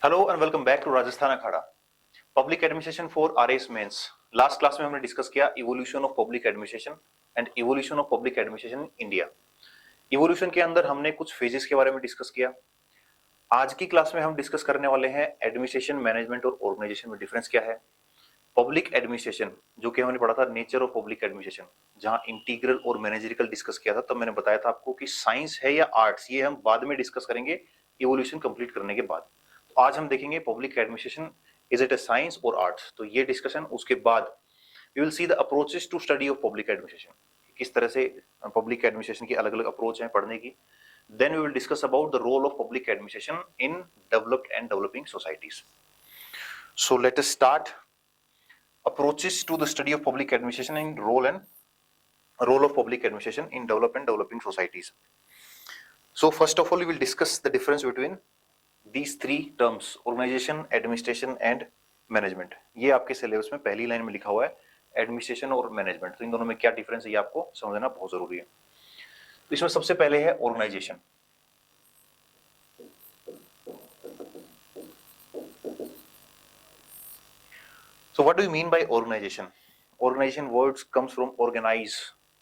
Hello and welcome back to Rajasthan Akhada. Public administration for RS mains. Last class में हमने discuss किया evolution of public administration and evolution of public administration in India. Evolution के अंदर हमने कुछ phases के बारे में डिस्कस किया। आज की क्लास में हम डिस्कस करने वाले हैं एडमिनिस्ट्रेशन, मैनेजमेंट और ऑर्गेनाइजेशन में डिफरेंस क्या है। पब्लिक एडमिनिस्ट्रेशन जो कि हमने पढ़ा था नेचर ऑफ पब्लिक एडमिनिस्ट्रेशन, जहां इंटीग्रल और मैनेजरिकल डिस्कस किया था। तब मैंने बताया था आपको कि साइंस है या आर्ट्स, ये हम बाद में डिस्कस करेंगे इवोल्यूशन कंप्लीट करने के बाद। तो आज हम देखेंगे public administration is it a science और आर्ट्स, तो ये डिस्कशन। उसके बाद we will see the approaches to study of public administration, किस तरह से पब्लिक एडमिनिस्ट्रेशन की अलग अलग अप्रोच है पढ़ने की। Then we will discuss about the role of public administration in developed and developing societies. So let us start approaches to the study of public administration and role of public administration in developed and developing societies. So first of all we will discuss the difference between these three terms: organization, administration and management. ये आपके syllabus में पहली line में लिखा हुआ है, administration और management. तो इन दोनों में क्या डिफरेंस है ये आपको समझना बहुत जरूरी है। तो इसमें सबसे पहले है organisation. So what do you mean by organization? Organization words comes from organize,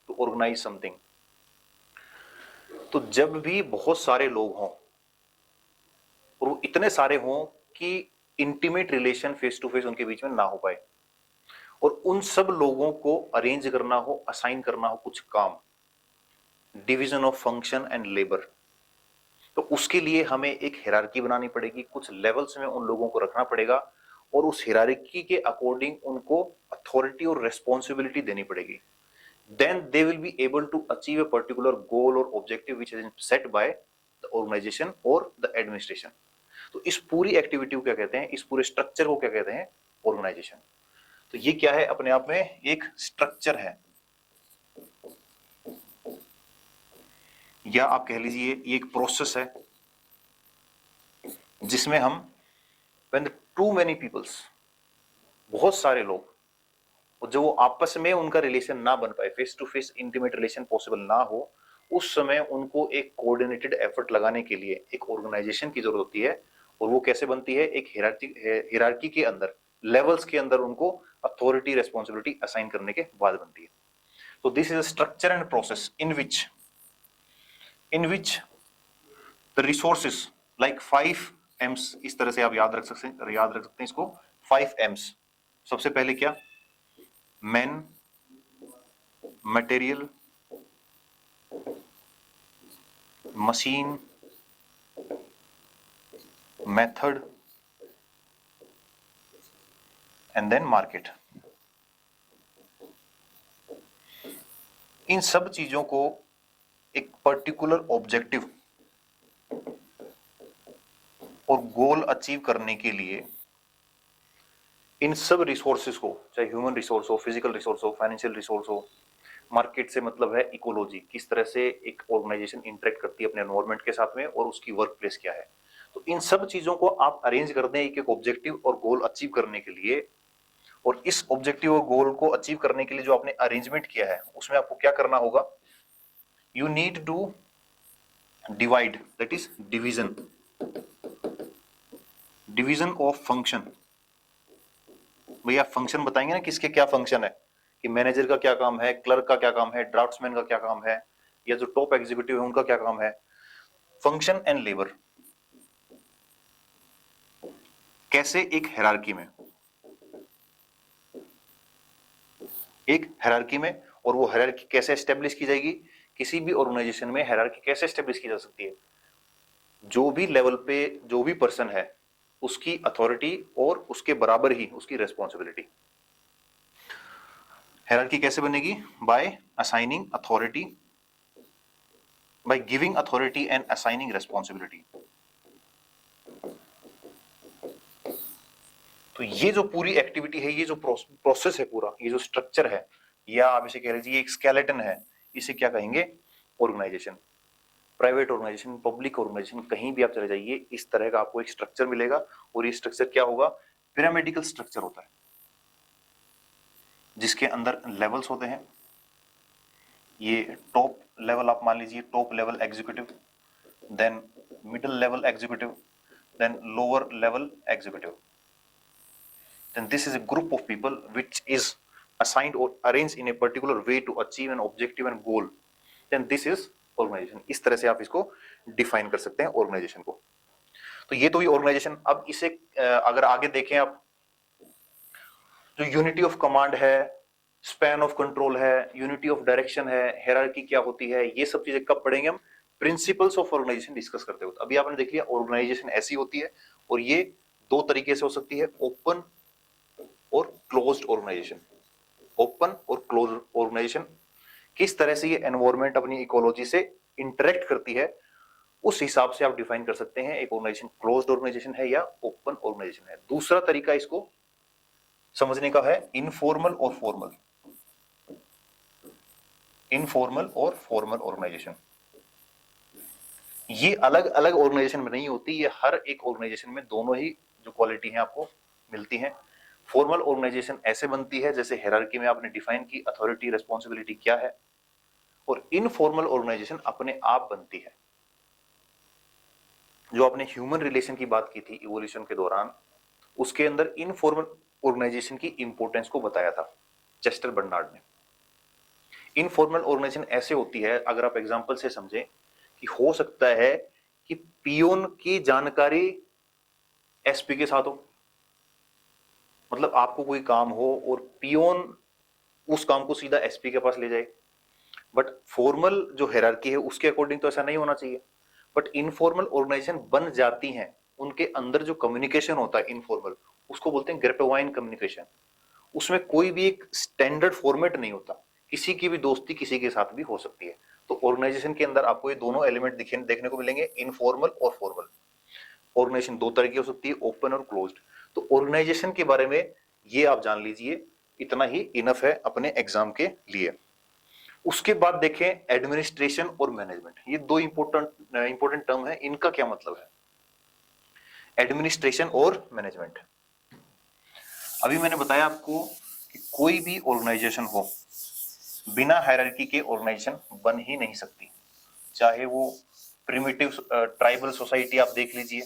to organize something. तो जब भी बहुत सारे लोग हों और वो इतने सारे हों कि intimate relation face to face उनके बीच में ना हो पाए, और उन सब लोगों को अरेंज करना हो, असाइन करना हो कुछ काम, division of function and labour, तो उसके लिए हमें एक हिरार्की बनानी पड़ेगी, कुछ लेवल्स में उन लोगों को रखना पड़ेगा और उस हिरार्की के अकॉर्डिंग उनको अथॉरिटी और रेस्पॉन्सिबिलिटी देनी पड़ेगी। Then they will be able to achieve a particular goal or objective which is set by the organization or the administration. तो इस पूरी एक्टिविटी को क्या कहते हैं, इस पूरे स्ट्रक्चर को क्या कहते हैं, ऑर्गेनाइजेशन। तो ये क्या है, अपने आप में एक स्ट्रक्चर है, या आप कह लीजिए ये एक प्रोसेस है जिसमें हम when the too many peoples, बहुत सारे लोग, और जो वो आपस में उनका रिलेशन ना बन पाए, face to face intimate relation possible ना हो, उस समय उनको एक कोऑर्डिनेटेड एफर्ट लगाने के लिए एक ऑर्गेनाइजेशन की जरूरत होती है। और वो कैसे बनती है, एक हिरार्की के अंदर, लेवल्स के अंदर उनको अथॉरिटी रेस्पॉन्सिबिलिटी असाइन करने के बाद बनती है। तो this is a structure and process in which the resources like 5 M's, इस तरह से आप याद रख सकते हैं इसको, 5 M's। सबसे पहले क्या, man, material, machine, method and then market. इन सब चीजों को एक पर्टिकुलर ऑब्जेक्टिव और गोल अचीव करने के लिए इन सब रिसोर्सेज को, चाहे ह्यूमन रिसोर्स हो, फिजिकल रिसोर्स हो, फाइनेंशियल रिसोर्स हो, मार्केट से मतलब है इकोलॉजी, किस तरह से एक ऑर्गेनाइजेशन इंटरेक्ट करती है अपने एनवायरनमेंट के साथ में, और उसकी वर्क प्लेस क्या है। तो इन सब चीजों को आप अरेंज कर दें एक एक ऑब्जेक्टिव और गोल अचीव करने के लिए। और इस ऑब्जेक्टिव और गोल को अचीव करने के लिए जो आपने अरेंजमेंट किया है, उसमें आपको क्या करना होगा, you need to divide, that is division, division of function. भैया फंक्शन बताएंगे ना, किसके क्या फंक्शन है, कि मैनेजर का क्या काम है, क्लर्क का क्या काम है, ड्राफ्ट्समैन का क्या काम है, या जो टॉप एग्जीक्यूटिव है उनका क्या काम है। फंक्शन एंड लेबर कैसे, एक हायरार्की में, एक हायरार्की में। और वो हायरार्की कैसे एस्टेब्लिश की जाएगी, किसी भी ऑर्गेनाइजेशन में हायरार्की कैसे एस्टेब्लिश की जा सकती है, जो भी लेवल पे जो भी पर्सन है उसकी अथॉरिटी और उसके बराबर ही उसकी रेस्पॉन्सिबिलिटी। हायरार्की कैसे बनेगी, by assigning authority, by giving authority and assigning responsibility. तो ये जो पूरी एक्टिविटी है, ये जो प्रोसेस है पूरा, ये जो स्ट्रक्चर है, या आप इसे कह लीजिए एक स्केलेटन है, इसे क्या कहेंगे, organisation. Private organisation, public organisation, कहीं भी आप चले जाइए, इस तरह का आपको एक स्ट्रक्चर मिलेगा। और ये स्ट्रक्चर क्या होगा, पिरामिडिकल स्ट्रक्चर होता है, जिसके अंदर लेवल्स होते हैं। ये टॉप लेवल आप मान लीजिए, top level executive, then middle level executive, then lower level executive. Then this is a group of people which is assigned or arranged in a particular way to achieve an objective and goal. Then this is organization. इस तरह से आप इसको define कर सकते हैं organisation को। तो ये तो ही ऑर्गेनाइजेशन। अब इसे अगर आगे देखें आप, जो यूनिटी ऑफ कमांड है, स्पैन ऑफ कंट्रोल है, यूनिटी ऑफ डायरेक्शन है, हायरार्की क्या होती है, ये सब चीजें कब पढ़ेंगे हम? प्रिंसिपल्स ऑफ ऑर्गेनाइजेशन डिस्कस करते हो। अभी आपने देख लिया ऑर्गेनाइजेशन ऐसी होती है, और ये दो तरीके से हो सकती है, ओपन और क्लोज्ड ऑर्गेनाइजेशन। ओपन और क्लोज्ड ऑर्गेनाइजेशन किस तरह से ये एनवायरनमेंट अपनी इकोलॉजी से इंटरेक्ट करती है, उस हिसाब से आप डिफाइन कर सकते हैं एक ऑर्गेनाइजेशन क्लोज्ड ऑर्गेनाइजेशन है या ओपन ऑर्गेनाइजेशन है। दूसरा तरीका इसको समझने का है इनफॉर्मल और फॉर्मल। इनफॉर्मल और फॉर्मल ऑर्गेनाइजेशन, ये अलग अलग ऑर्गेनाइजेशन में नहीं होती, ये हर एक ऑर्गेनाइजेशन में दोनों ही जो क्वालिटी है आपको मिलती है। फॉर्मल ऑर्गेनाइजेशन ऐसे बनती है जैसे हायरार्की में आपने डिफाइन की अथॉरिटी रिस्पॉन्सिबिलिटी क्या है, और इनफॉर्मल ऑर्गेनाइजेशन अपने आप बनती है। जो आपने ह्यूमन रिलेशन की बात की थी इवोल्यूशन के दौरान, उसके अंदर इनफॉर्मल ऑर्गेनाइजेशन की इंपॉर्टेंस को बताया था चेस्टर बर्नार्ड ने। इनफॉर्मल ऑर्गेनाइजेशन ऐसे होती है, अगर आप एग्जांपल से समझें, कि हो सकता है कि पियोन की जानकारी एसपी के साथ हो। मतलब आपको कोई काम हो और पियोन उस काम को सीधा एसपी के पास ले जाए, बट फॉर्मल जो हायरार्की है उसके अकॉर्डिंग तो ऐसा नहीं होना चाहिए। बट इनफॉर्मल ऑर्गेनाइजेशन बन जाती हैं, उनके अंदर जो कम्युनिकेशन होता है इनफॉर्मल, उसको बोलते हैं ग्रेपेवाइन कम्युनिकेशन। उसमें कोई भी एक स्टैंडर्ड फॉर्मेट नहीं होता, किसी की भी दोस्ती किसी के साथ भी हो सकती है। तो ऑर्गेनाइजेशन के अंदर आपको ये दोनों एलिमेंट देखने को मिलेंगे, इनफॉर्मल और फॉर्मल। ऑर्गेनाइजेशन दो तरह की हो सकती है, ओपन और क्लोज्ड। तो ऑर्गेनाइजेशन के बारे में ये आप जान लीजिए, इतना ही इनफ है अपने एग्जाम के लिए। उसके बाद देखें एडमिनिस्ट्रेशन और मैनेजमेंट, ये दो इंपॉर्टेंट टर्म है, इनका क्या मतलब है? एडमिनिस्ट्रेशन और मैनेजमेंट। अभी मैंने बताया आपको कि कोई भी ऑर्गेनाइजेशन हो, बिना हायरार्की के ऑर्गेनाइजेशन बन ही नहीं सकती। चाहे वो प्रिमिटिव ट्राइबल सोसाइटी आप देख लीजिए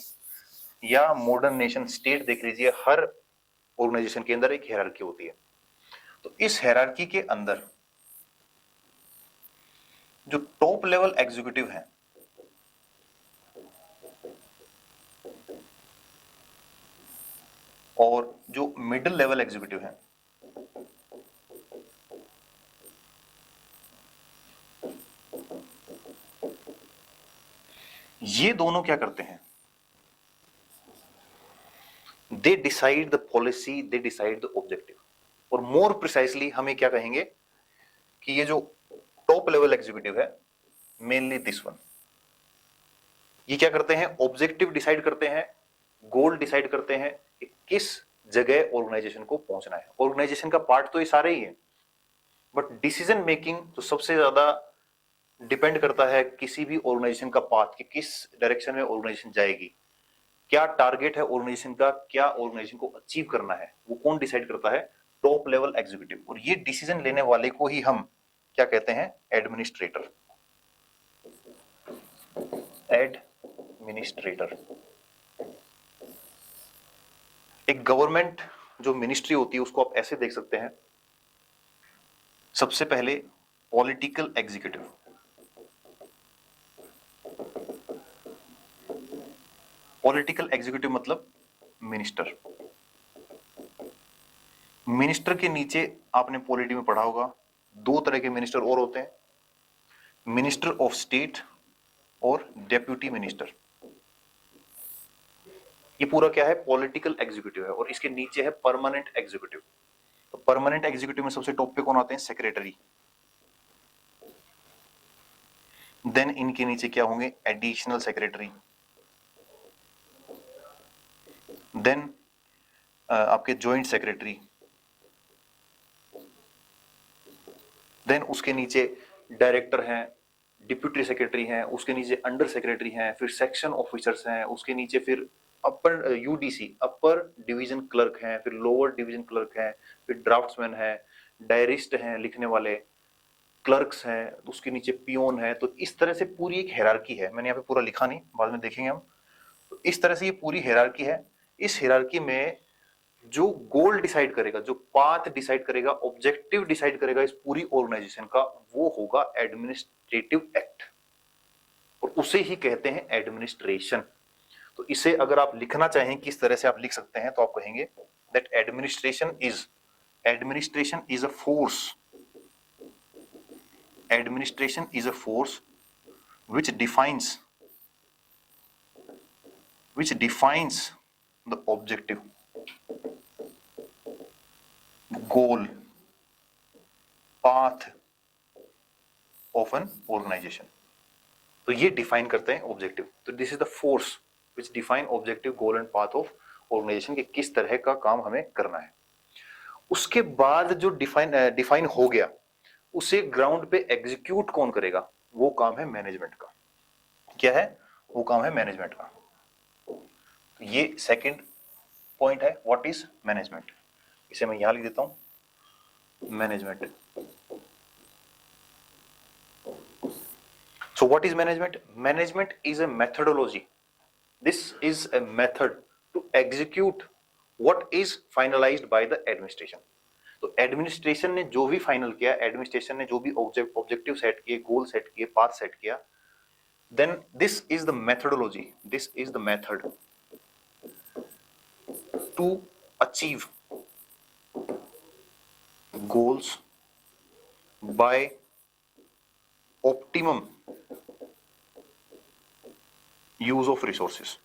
या मॉडर्न नेशन स्टेट देख लीजिए, हर ऑर्गेनाइजेशन के अंदर एक हायरार्की होती है। तो इस हायरार्की के अंदर जो टॉप लेवल एग्जीक्यूटिव है, और जो मिडिल लेवल एग्जीक्यूटिव है, ये दोनों क्या करते हैं? They decide the policy, they decide the objective. और मोर प्रिसाइसली हमें क्या कहेंगे कि ये जो टॉप लेवल एग्जीक्यूटिव है, मेनली दिस वन, ये क्या करते हैं? ऑब्जेक्टिव डिसाइड करते हैं, गोल डिसाइड करते हैं कि किस जगह ऑर्गेनाइजेशन को पहुंचना है। ऑर्गेनाइजेशन का पार्ट तो ये सारे ही है, बट डिसीजन मेकिंग तो सबसे ज्यादा डिपेंड करता है किसी भी ऑर्गेनाइजेशन का पाथ, कि किस डायरेक्शन में ऑर्गेनाइजेशन जाएगी, क्या टारगेट है ऑर्गेनाइजेशन का, क्या ऑर्गेनाइजेशन को अचीव करना है, वो कौन डिसाइड करता है? Top level executive. और ये डिसीजन लेने वाले को ही हम क्या कहते हैं? एडमिनिस्ट्रेटर। एडमिनिस्ट्रेटर। एक गवर्नमेंट जो मिनिस्ट्री होती है उसको आप ऐसे देख सकते हैं, सबसे पहले पॉलिटिकल एग्जीक्यूटिव। पॉलिटिकल एग्जीक्यूटिव मतलब मिनिस्टर। मिनिस्टर के नीचे आपने पॉलिटी में पढ़ा होगा, दो तरह के मिनिस्टर और होते हैं, मिनिस्टर ऑफ स्टेट और डेप्यूटी मिनिस्टर। ये पूरा क्या है? पॉलिटिकल एग्जीक्यूटिव है। और इसके नीचे है परमानेंट एग्जीक्यूटिव। तो परमानेंट एग्जीक्यूटिव में सबसे टॉप पे कौन आते हैं? सेक्रेटरी। देन इनके नीचे क्या होंगे? Additional secretary. देन आपके जॉइंट सेक्रेटरी। देन उसके नीचे डायरेक्टर हैं, डिप्यूटी सेक्रेटरी हैं, उसके नीचे अंडर सेक्रेटरी हैं, फिर सेक्शन ऑफिसर्स हैं, उसके नीचे फिर अपर यूडीसी अपर डिवीजन क्लर्क हैं, फिर लोअर डिवीजन क्लर्क हैं, फिर ड्राफ्ट्समैन हैं, डायरिस्ट हैं लिखने वाले, क्लर्क्स हैं, उसके नीचे पियोन है। तो इस तरह से पूरी एक हायरार्की है। मैंने यहाँ पे पूरा लिखा नहीं, बाद में देखेंगे हम। तो इस तरह से ये पूरी हायरार्की है। इस हायरार्की में जो गोल डिसाइड करेगा, जो पाथ डिसाइड करेगा, ऑब्जेक्टिव डिसाइड करेगा इस पूरी ऑर्गेनाइजेशन का, वो होगा एडमिनिस्ट्रेटिव एक्ट, और उसे ही कहते हैं एडमिनिस्ट्रेशन। तो इसे अगर आप लिखना चाहें किस तरह से आप लिख सकते हैं, तो आप कहेंगे that administration is a force, administration is a force which defines the objective, goal, path of an organization। तो ये डिफाइन करते हैं ऑब्जेक्टिव। तो this is the force which define objective, goal and path of organisation, के किस तरह का काम हमें करना है। उसके बाद जो डिफाइन हो गया, उसे ग्राउंड पे एग्जीक्यूट कौन करेगा, वो काम है मैनेजमेंट का। क्या है वो काम है मैनेजमेंट का। तो ये सेकंड पॉइंट है, व्हाट इज मैनेजमेंट। इसे मैं यहां लिख देता हूं, management. So what is management? Management is a methodology. This is a method to execute what is finalized by the administration. तो एडमिनिस्ट्रेशन ने जो भी फाइनल किया, एडमिनिस्ट्रेशन ने जो भी ऑब्जेक्टिव सेट किए, गोल सेट किए, पाथ सेट किया, then this is the methodology, this is the method to achieve goals by optimum use of resources।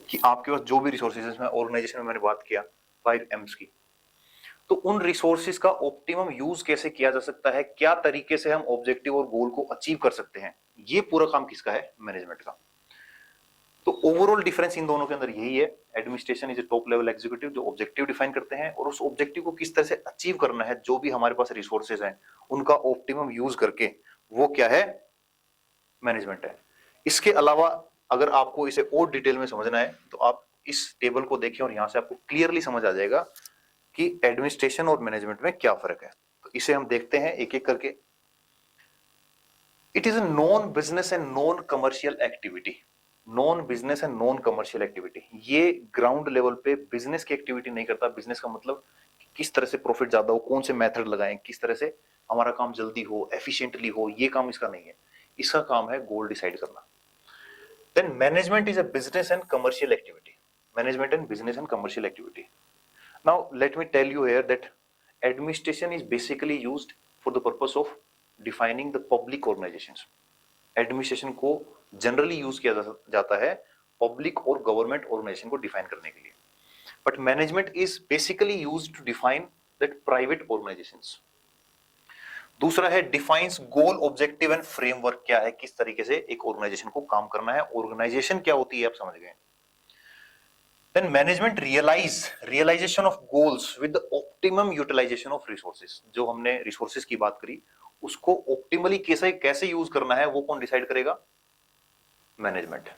कि आपके पास जो भी रिसोर्सेज, इसमें ऑर्गेनाइजेशन में मैंने बात किया 5 M's की, तो उन रिसोर्सेज का ऑप्टिमम यूज कैसे किया जा सकता है, क्या तरीके से हम ऑब्जेक्टिव और गोल को अचीव कर सकते हैं, ये पूरा काम किसका है, मैनेजमेंट का। तो ओवरऑल डिफरेंस इन दोनों के अंदर यही है, administration is a top level executive जो ऑब्जेक्टिव डिफाइन करते हैं, और उस ऑब्जेक्टिव को किस तरह से अचीव करना है, जो भी हमारे पास रिसोर्सेज हैं उनका ऑप्टिमम यूज करके, वो क्या है, मैनेजमेंट है। इसके अलावा अगर आपको इसे और डिटेल में समझना है, तो आप इस टेबल को देखें और यहां से आपको क्लियरली समझ आ जाएगा कि एडमिनिस्ट्रेशन और मैनेजमेंट में क्या फर्क है। तो इसे हम देखते हैं एक एक करके। It is a non business and non commercial activity. Non business and non commercial activity, ये ग्राउंड लेवल पे बिजनेस की एक्टिविटी नहीं करता। बिजनेस का मतलब किस तरह से प्रॉफिट ज्यादा हो, कौन से मेथड लगाएं, किस तरह से हमारा काम जल्दी हो, एफिशिएंटली हो, ये काम इसका नहीं है। इसका काम है गोल डिसाइड करना। Then management is a business and commercial activity. Management and business and commercial activity. Now, let me tell you here that administration is basically used for the purpose of defining the public organizations. Administration को generally use किया जाता है public और government organisation को define करने के लिए, but management is basically used to define that private organisations. दूसरा है defines goal, objective and framework, क्या है, किस तरीके से एक ऑर्गेनाइजेशन को काम करना है। ऑर्गेनाइजेशन क्या होती है आप समझ गए। Then management realization of goals with the optimum utilization of resources। जो हमने resources की बात करी, उसको optimally कैसे कैसे यूज करना है, वो कौन डिसाइड करेगा, management.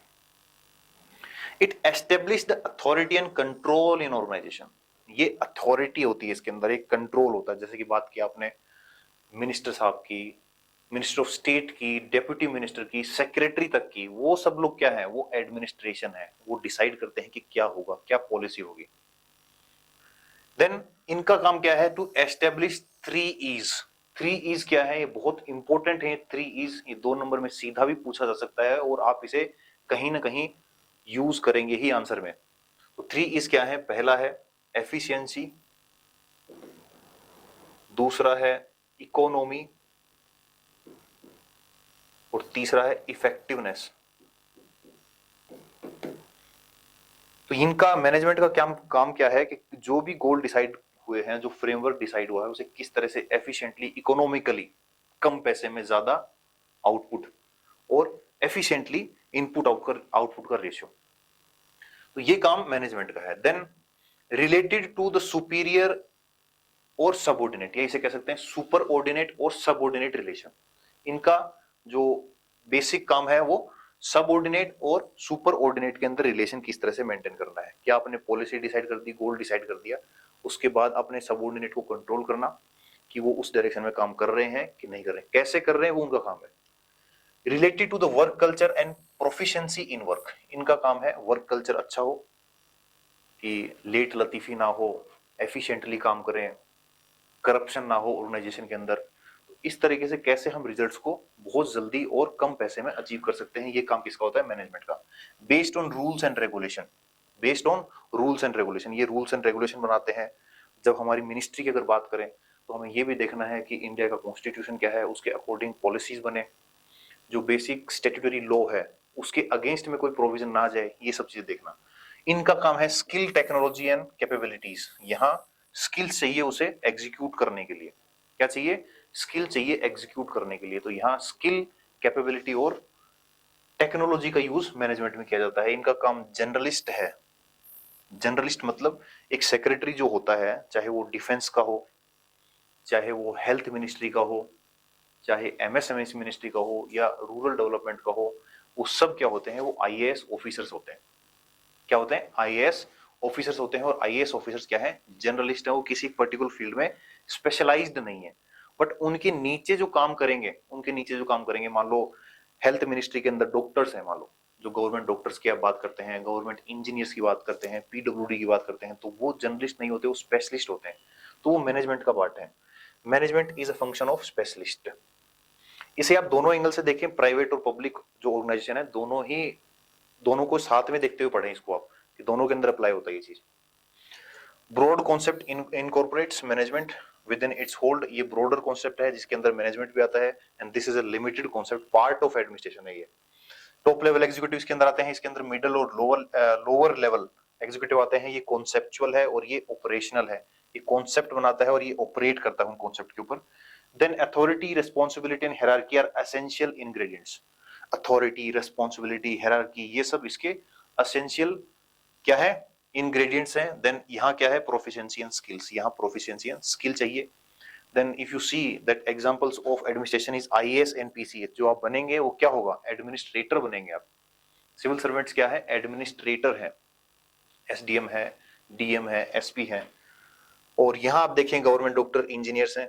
It establish the authority and control in organisation. ये अथॉरिटी होती है, इसके अंदर एक कंट्रोल होता है। जैसे कि बात की आपने मिनिस्टर साहब की, मिनिस्टर ऑफ स्टेट की, डेप्यूटी मिनिस्टर की, सेक्रेटरी तक की, वो सब लोग क्या है, वो एडमिनिस्ट्रेशन है। वो डिसाइड करते हैं कि क्या होगा, क्या पॉलिसी होगी। देन इनका काम क्या है, टू एस्टेब्लिश 3 E's। 3 E's क्या है, ये बहुत इंपॉर्टेंट है। 3 E's ये 2 नंबर में सीधा भी पूछा जा सकता है, और आप इसे कहीं ना कहीं यूज करेंगे ही आंसर में। तो 3 E's क्या है, पहला है एफिशिएंसी, दूसरा है इकोनॉमी, और तीसरा है इफेक्टिवनेस। तो इनका मैनेजमेंट का काम क्या है कि जो भी गोल डिसाइड हुए हैं, जो फ्रेमवर्क डिसाइड हुआ है, उसे किस तरह से एफिशिएंटली, इकोनॉमिकली, कम पैसे में ज्यादा आउटपुट, और एफिशिएंटली इनपुट आउटपुट का रेशियो। तो ये काम मैनेजमेंट का है। Then related to the superior और सबऑर्डिनेट, या इसे कह सकते हैं सुपर ऑर्डिनेट और सबऑर्डिनेट रिलेशन। इनका जो बेसिक काम है वो सबऑर्डिनेट और सुपर ऑर्डिनेट के अंदर रिलेशन किस तरह से मेंटेन करना है। क्या आपने पॉलिसी डिसाइड कर दी, गोल डिसाइड कर दिया, उसके बाद अपने सबऑर्डिनेट को कंट्रोल करना कि वो उस डायरेक्शन में काम कर रहे हैं कि नहीं कर रहे हैं, कैसे कर रहे हैं, वो उनका काम है। Related to the work culture and proficiency in work. इनका काम है वर्क कल्चर अच्छा हो, कि लेट लतीफी ना हो, एफिशिएंटली काम करें, करप्शन ना हो ऑर्गेनाइजेशन के अंदर। तो इस तरीके से कैसे हम रिजल्ट्स को बहुत जल्दी और कम पैसे में अचीव कर सकते हैं, ये काम किसका होता है? मैनेजमेंट का। Based on rules and regulation, based on rules and regulation, ये रूल्स एंड रेगुलेशन बनाते हैं। जब हमारी मिनिस्ट्री की अगर बात करें तो हमें ये भी देखना है कि इंडिया का कॉन्स्टिट्यूशन क्या है, उसके अकॉर्डिंग पॉलिसीज बने, जो बेसिक स्टेट्यूटरी लॉ है उसके अगेंस्ट में कोई प्रोविजन ना जाए, ये सब चीजें देखना। इनका काम है स्किल, टेक्नोलॉजी एंड कैपेबिलिटीज। यहाँ स्किल्स चाहिए उसे एग्जीक्यूट करने के लिए। क्या चाहिए? स्किल चाहिए एग्जीक्यूट करने के लिए। तो यहाँ स्किल, कैपेबिलिटी और टेक्नोलॉजी का यूज मैनेजमेंट में किया जाता है। इनका काम जनरलिस्ट है। जनरलिस्ट मतलब एक सेक्रेटरी जो होता है, चाहे वो डिफेंस का हो, चाहे वो हेल्थ मिनिस्ट्री का हो, चाहे एमएसएमई मिनिस्ट्री का हो या रूरल डेवलपमेंट का हो, वो सब क्या होते हैं? वो आईएएस ऑफिसर्स होते हैं। क्या होते हैं? आईएएस ऑफिसर्स होते हैं। और आईएएस ऑफिसर्स क्या है? जनरलिस्ट है। वो किसी पर्टिकुलर फील्ड में स्पेशलाइज्ड नहीं है, बट उनके नीचे जो काम करेंगे, उनके नीचे जो काम करेंगे, मान लो हेल्थ मिनिस्ट्री के अंदर डॉक्टर्स हैं, मान लो जो गवर्नमेंट डॉक्टर्स की आप बात करते हैं, गवर्नमेंट इंजीनियर्स की बात करते हैं, पीडब्ल्यूडी की बात करते हैं, तो वो जर्नलिस्ट नहीं होते, वो स्पेशलिस्ट होते हैं। तो वो मैनेजमेंट का पार्ट है। Management is a function of specialist. इसे आप दोनों एंगल से देखें, प्राइवेट और पब्लिक जो ऑर्गेनाइजेशन है, दोनों को साथ में देखते हुए पढ़ें इसको आप, कि दोनों के अंदर अप्लाई होता है ये चीज। Broad concept incorporates management within its hold. ये ब्रॉडर कॉन्सेप्ट है जिसके अंदर मैनेजमेंट भी आता है, and this is a limited concept, part of administration है ये। टॉप लेवल एग्जीक्यूटिव के अंदर आते हैं, इसके अंदर मिडिल और लोअर लेवल एग्जीक्यूटिव आते हैं। ये कॉन्सेप्चुअल है और ये ऑपरेशनल है। ये कॉन्सेप्ट बनाता है और ये ऑपरेट करता है उन कॉन्सेप्ट के ऊपर। Then authority, responsibility and hierarchy are essential ingredients. Authority, responsibility, hierarchy, ये सब इसके एसेंशियल क्या है? इंग्रेडिएंट्स हैं। देन यहाँ क्या है? Proficiency and skills. यहाँ प्रोफिशिएंसी एंड स्किल चाहिए। Then if you see that examples of administration is IAS and PCS. जो आप बनेंगे वो क्या होगा? एडमिनिस्ट्रेटर बनेंगे आप। सिविल सर्वेंट्स क्या है? एडमिनिस्ट्रेटर है। एसडीएम है, डीएम है, एसपी है। और यहाँ आप देखें गवर्नमेंट डॉक्टर, इंजीनियर्स हैं।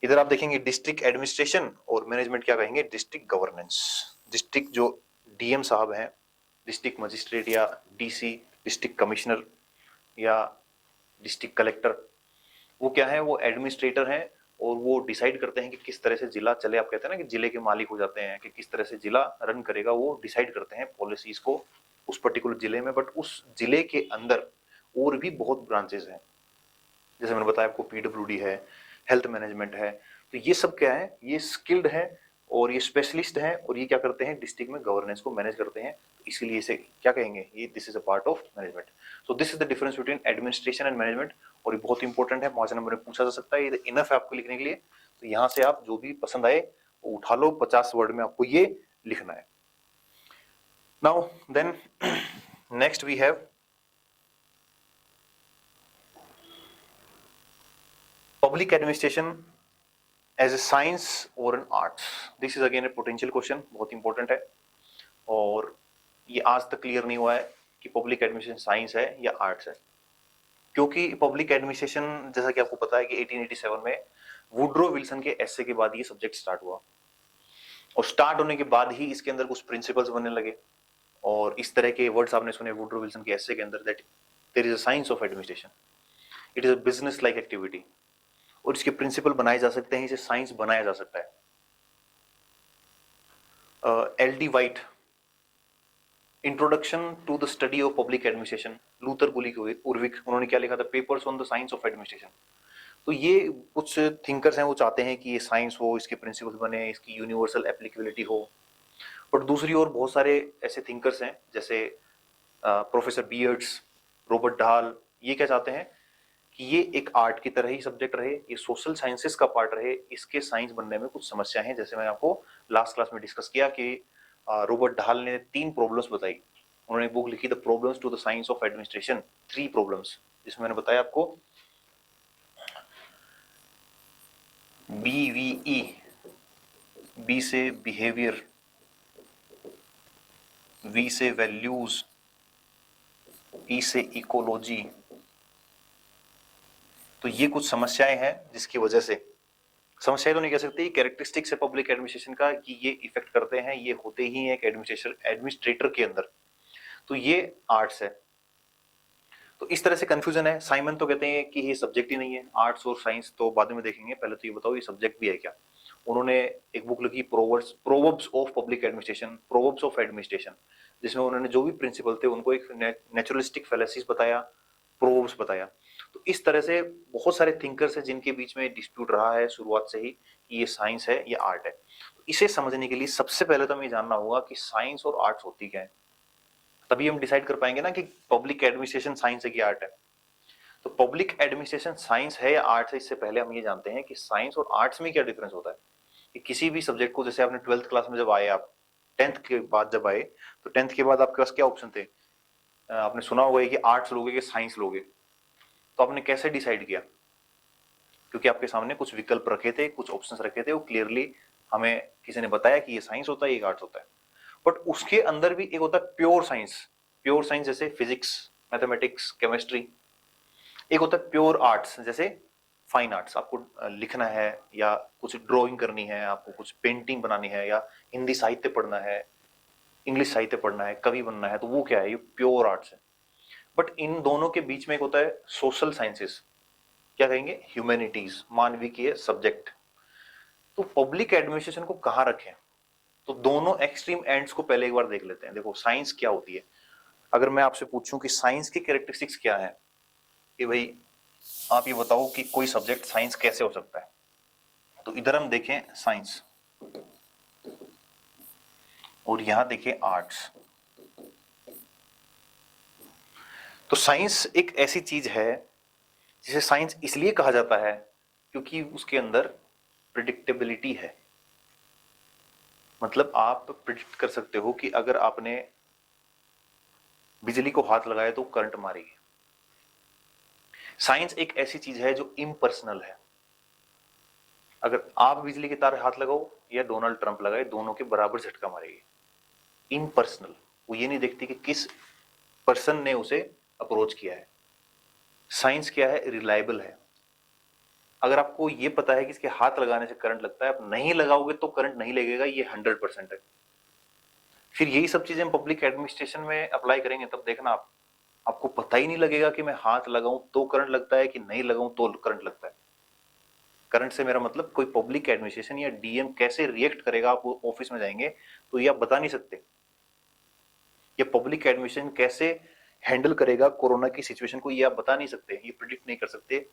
इधर आप देखेंगे डिस्ट्रिक्ट एडमिनिस्ट्रेशन, और मैनेजमेंट क्या कहेंगे? District governance. डिस्ट्रिक्ट जो डीएम साहब हैं, डिस्ट्रिक्ट मजिस्ट्रेट या डीसी, डिस्ट्रिक्ट कमिश्नर या डिस्ट्रिक्ट कलेक्टर, वो क्या है? वो एडमिनिस्ट्रेटर हैं और वो डिसाइड करते हैं कि किस तरह से जिला चले। आप कहते हैं ना कि जिले के मालिक हो जाते हैं, कि किस तरह से जिला रन करेगा, वो डिसाइड करते हैं पॉलिसीज को उस पर्टिकुलर जिले में। बट उस जिले के अंदर और भी बहुत ब्रांचेस हैं, जैसे मैंने बताया आपको, पीडब्ल्यूडी है, हेल्थ मैनेजमेंट है। तो ये सब क्या है? ये स्किल्ड है और ये स्पेशलिस्ट हैं, और ये क्या करते हैं? डिस्ट्रिक्ट में गवर्नेंस को मैनेज करते हैं। तो इसीलिए इसे क्या कहेंगे? ये this is a part of management. So this is the difference between administration and management. और ये बहुत इंपॉर्टेंट है, 5 नंबर में पूछा जा सकता है, ये इनफ है आपको लिखने के लिए। तो यहाँ से आप जो भी पसंद आए वो उठा लो, 50 वर्ड में आपको ये लिखना है। Now then next we have public administration as a science or an arts. This is again a potential question, बहुत इंपॉर्टेंट है। और ये आज तक क्लियर नहीं हुआ है कि पब्लिक एडमिनिस्ट्रेशन साइंस है या आर्ट्स है, क्योंकि पब्लिक एडमिनिस्ट्रेशन जैसा कि आपको पता है कि 1887 में वुड्रो विल्सन के एसे के बाद ये सब्जेक्ट स्टार्ट हुआ, और स्टार्ट होने के बाद ही इसके अंदर कुछ प्रिंसिपल्स बनने लगे। और इस तरह के वर्ड्स आपने सुने वुड्रो विल्सन के एसे के अंदर, that there is a science of administration, it is a business like activity, और इसके प्रिंसिपल बनाए जा सकते हैं, इसे साइंस बनाया जा सकता है। L D. White, introduction to the study of public administration, Luther Gulick Urwick, उन्होंने क्या लिखा था? Papers on the science of administration. तो ये कुछ थिंकर्स हैं, वो चाहते हैं कि ये साइंस हो, इसके प्रिंसिपल्स बने, इसकी यूनिवर्सल एप्लीकेबिलिटी हो। बट दूसरी ओर बहुत सारे ऐसे थिंकर्स हैं, जैसे प्रोफेसर बियर्ड्स, रॉबर्ट ढाल, ये क्या चाहते हैं कि ये एक आर्ट की तरह ही सब्जेक्ट रहे, ये सोशल साइंसेस का पार्ट रहे, इसके साइंस बनने में कुछ समस्या है। जैसे मैंने आपको लास्ट क्लास में डिस्कस किया कि रॉबर्ट ढाल ने 3 प्रॉब्लम्स बताई। उन्होंने बुक लिखी the problems to the science of administration, 3 problems, जिसमें मैंने बताया आपको BVE, बी से बिहेवियर, V से वैल्यूज, E से इकोलॉजी। तो ये कुछ समस्याएं हैं जिसकी वजह से समस्या तो नहीं कह सकते, कैरेक्टरिस्टिक्स है पब्लिक एडमिनिस्ट्रेशन का कि ये इफेक्ट करते हैं, ये होते ही हैं एक एडमिनिस्ट्रेटर के अंदर, तो ये आर्ट्स है। तो इस तरह से कंफ्यूजन है। साइमन तो कहते हैं कि ये सब्जेक्ट ही नहीं है, आर्ट्स और साइंस तो बाद में देखेंगे, पहले तो ये बताओ ये सब्जेक्ट भी है क्या। उन्होंने एक बुक लिखी proverbs of public administration, proverbs of administration, जिसमें उन्होंने जो भी प्रिंसिपल थे उनको एक नेचुरलिस्टिक फैलेसीज बताया, प्रोवर्ब्स बताया। तो इस तरह से बहुत सारे थिंकर्स हैं जिनके बीच में डिस्प्यूट रहा है शुरुआत से ही कि ये साइंस है या आर्ट है। तो इसे समझने के लिए सबसे पहले तो हमें जानना होगा कि साइंस और आर्ट्स होती क्या है, तभी हम डिसाइड कर पाएंगे ना कि पब्लिक एडमिनिस्ट्रेशन साइंस है कि आर्ट है। तो पब्लिक एडमिनिस्ट्रेशन साइंस है या आर्ट्स है, इससे पहले हम ये जानते हैं कि साइंस और आर्ट्स में क्या डिफरेंस होता है। कि किसी भी सब्जेक्ट को, जैसे आपने 12th क्लास में जब आए, आप 10th के बाद जब आए, तो 10th के बाद आपके पास क्या ऑप्शन थे, आपने सुना होगा कि आर्ट्स लोगे कि साइंस लोगे, तो आपने कैसे डिसाइड किया, क्योंकि आपके सामने कुछ विकल्प रखे थे, कुछ ऑप्शंस रखे थे, वो क्लियरली हमें किसी ने बताया कि ये साइंस होता है, ये आर्ट्स होता है। बट उसके अंदर भी एक होता है प्योर साइंस, प्योर साइंस जैसे फिजिक्स, मैथमेटिक्स, केमिस्ट्री। एक होता है प्योर आर्ट्स जैसे फाइन आर्ट्स, आपको लिखना है या कुछ ड्राइंग करनी है, आपको कुछ पेंटिंग बनानी है, या हिंदी साहित्य पढ़ना है, इंग्लिश साहित्य पढ़ना है, कवि बनना है, तो वो क्या है, ये प्योर आर्ट्स है। बट इन दोनों के बीच में एक होता है सोशल साइंसेस, क्या कहेंगे, ह्यूमैनिटीज, मानविकीय सब्जेक्ट। तो पब्लिक एडमिनिस्ट्रेशन को कहाँ रखें, तो दोनों एक्सट्रीम एंड्स को पहले एक बार देख लेते हैं। देखो साइंस क्या होती है, अगर मैं आपसे पूछूं कि साइंस की कैरेक्टरिस्टिक्स क्या है, कि भाई आप ये बताओ कि कोई सब्जेक्ट साइंस कैसे हो सकता है, तो इधर हम देखें साइंस और यहां देखें आर्ट्स। तो साइंस एक ऐसी चीज है जिसे साइंस इसलिए कहा जाता है क्योंकि उसके अंदर प्रिडिक्टेबिलिटी है। मतलब आप प्रिडिक्ट कर सकते हो कि अगर आपने बिजली को हाथ लगाया तो करंट मारेगी। साइंस एक ऐसी चीज है जो इम्पर्सनल है। अगर आप बिजली के तार हाथ लगाओ या डोनाल्ड ट्रंप लगाए, दोनों के बराबर झटका मारेगी। इम्पर्सनल, वो ये नहीं देखती कि किस पर्सन ने उसे अप्रोच किया है। साइंस क्या है, रिलायबल है। अगर आपको ये पता है कि इसके हाथ लगाने से करंट लगता है, आप नहीं लगाओगे तो करंट नहीं लगेगा, ये 100% है। फिर यही सब चीजें हम पब्लिक एडमिनिस्ट्रेशन में अप्लाई करेंगे, तब देखना आपको पता ही नहीं लगेगा कि मैं हाथ लगाऊं तो करंट लगता है कि नहीं लगाऊं तो करंट लगता है। करंट से मेरा मतलब कोई पब्लिक एडमिनिस्ट्रेशन या डीएम कैसे रिएक्ट करेगा, आप ऑफिस में जाएंगे तो ये आप बता नहीं सकते। ये पब्लिक एडमिनिस्ट्रेशन कैसे हैंडल करेगा कोरोना की सिचुएशन को, ये आप बता नहीं सकते, ये प्रिडिक्ट नहीं कर सकते,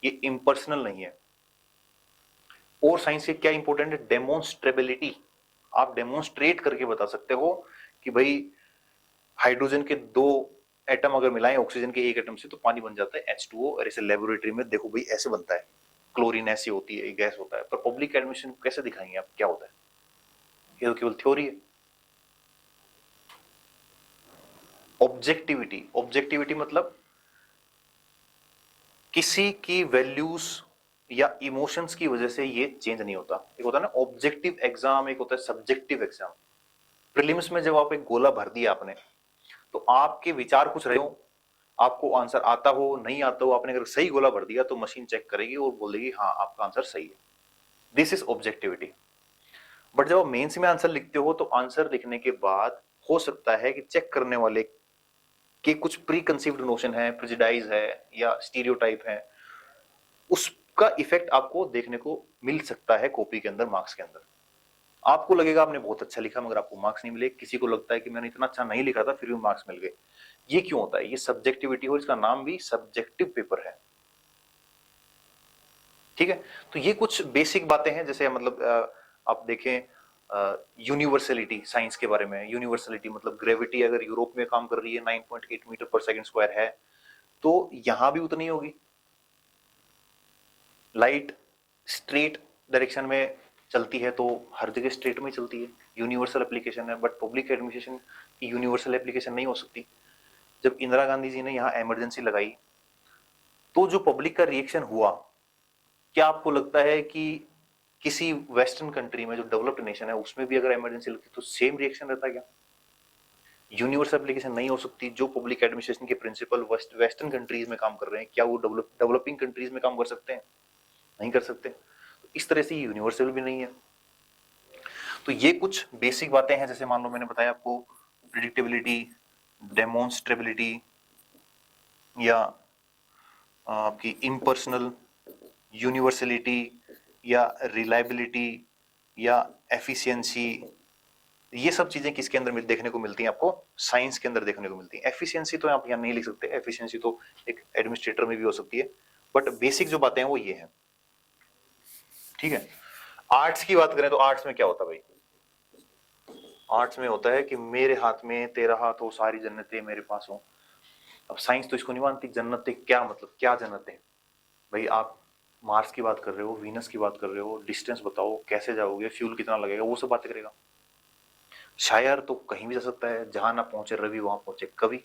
ये इम्पर्सनल नहीं है। और साइंस से क्या इंपॉर्टेंट है, डेमोन्स्ट्रेबिलिटी। आप डेमोन्स्ट्रेट करके बता सकते हो कि भाई हाइड्रोजन के दो एटम अगर मिलाएं ऑक्सीजन के एक एटम से तो पानी बन जाता है H2O, और इसे लेबोरेटरी में देखो भाई ऐसे बनता है, क्लोरीन ऐसी होती है, गैस होता है। पर पब्लिक एडमिनिस्ट्रेशन कैसे दिखाएंगे आप क्या होता है, ये तो केवल थ्योरी है। ऑब्जेक्टिविटी, ऑब्जेक्टिविटी मतलब किसी की वैल्यूज या इमोशंस की वजह से ये चेंज नहीं होता। एक होता है ना ऑब्जेक्टिव एग्जाम, एक होता है सब्जेक्टिव एग्जाम। प्रीलिम्स में जब आप एक गोला भर दिया आपने, तो आपके विचार कुछ रहे हो, आपको आंसर आता हो नहीं आता हो, आपने अगर सही गोला भर दिया तो मशीन चेक करेगी और बोल देगी हाँ आपका आंसर सही है। This is objectivity. बट जब आप मेंस में आंसर लिखते हो तो आंसर लिखने के बाद हो सकता है कि चेक करने वाले के कुछ प्री कंसीव्ड नोशन है, प्रिजुडाइज है या स्टीरियोटाइप है, उसका इफेक्ट आपको देखने को मिल सकता है कॉपी के अंदर, मार्क्स के अंदर। आपको लगेगा आपने बहुत अच्छा लिखा मगर आपको मार्क्स नहीं मिले, किसी को लगता है कि मैंने इतना अच्छा नहीं लिखा था फिर भी मार्क्स मिल गए। ये क्यों होता है, ये सब्जेक्टिविटी हो, इसका नाम भी सब्जेक्टिव पेपर है। ठीक है, तो ये कुछ बेसिक बातें हैं। जैसे मतलब आप देखें यूनिवर्सलिटी साइंस के बारे में, यूनिवर्सलिटी मतलब ग्रेविटी अगर यूरोप में काम कर रही है 9.8 मीटर पर सेकंड स्क्वायर है, तो यहां भी उतनी होगी। लाइट स्ट्रेट डायरेक्शन में चलती है तो हर जगह स्ट्रेट में चलती है, यूनिवर्सल एप्लीकेशन है। बट पब्लिक एडमिनिस्ट्रेशन की यूनिवर्सल एप्लीकेशन नहीं हो सकती। जब इंदिरा गांधी जी ने यहाँ इमरजेंसी लगाई तो जो पब्लिक का रिएक्शन हुआ, क्या आपको लगता है कि किसी वेस्टर्न कंट्री में जो डेवलप्ड नेशन है उसमें भी अगर इमरजेंसी लगती तो सेम रिएक्शन रहता क्या? यूनिवर्सल एप्लीकेशन नहीं हो सकती। जो पब्लिक एडमिनिस्ट्रेशन के प्रिंसिपल वेस्टर्न कंट्रीज में काम कर रहे हैं, क्या वो डेवलपिंग कंट्रीज में काम कर सकते हैं? नहीं कर सकते। इस तरह से ये यूनिवर्सल भी नहीं है। तो ये कुछ बेसिक बातें हैं, जैसे मान लो मैंने बताया आपको प्रिडिक्टेबिलिटी, डेमोन्स्ट्रेबिलिटी या आपकी इम्पर्सनल, यूनिवर्सलिटी या रिलायबिलिटी या एफिशिएंसी, ये सब चीजें किसके अंदर देखने को मिलती हैं? आपको साइंस के अंदर देखने को मिलती है। एफिशिएंसी तो आप यहाँ नहीं लिख सकते, एफिशिएंसी तो एक एडमिनिस्ट्रेटर में भी हो सकती है, बट बेसिक जो बातें हैं वो ये हैं, ठीक है। आर्ट्स की बात करें तो आर्ट्स में क्या होता है भाई? आर्ट्स में होता है कि मेरे हाथ में तेरा हाथ हो, सारी जन्नतें मेरे पास हो। अब साइंस तो इसको नहीं मानती, जन्नतें क्या मतलब, क्या जन्नतें भाई? आप मार्स की बात कर रहे हो, वीनस की बात कर रहे हो, डिस्टेंस बताओ, कैसे जाओगे, फ्यूल कितना लगेगा, वो सब बातें करेगा। शायर तो कहीं भी जा सकता है, जहां ना पहुंचे रवि वहां पहुंचे कवि,